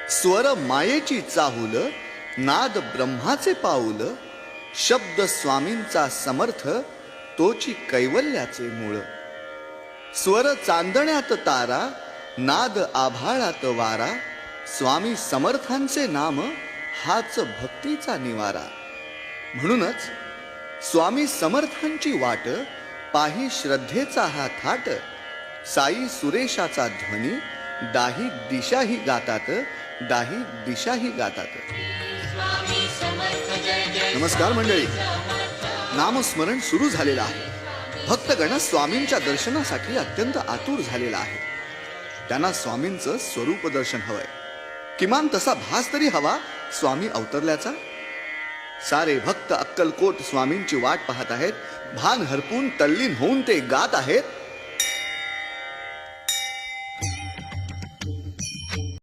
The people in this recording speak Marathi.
स्वर मायेची चाहुल, नाद ब्रह्माचे पाऊल, शब्द स्वामींचा समर्थ, तोची कैवल्याचे मूळ. स्वर चांदण्यात तारा, नाद आभाळात वारा, स्वामी समर्थांचे नाम हाच भक्तीचा निवारा. म्हणूनच स्वामी समर्थांची वाट, पाही श्रद्धेचा हा थाट. साई सुरेशाचा ध्वनी, दाही दिशाही गातात, दाही दिशाही गातात. नमस्कार मंडळी, नामस्मरण सुरू झालेलं आहे. भक्तगण स्वामींच्या दर्शनासाठी अत्यंत आतुर झालेला आहे. त्यांना स्वामींचं स्वरूप दर्शन हवंय. किमान तसा भास तरी हवा स्वामी अवतरल्याचा. सारे भक्त अक्कलकोट स्वामींची वाट पाहत आहेत. भान हरपून तल्लीन होऊन ते गात आहेत.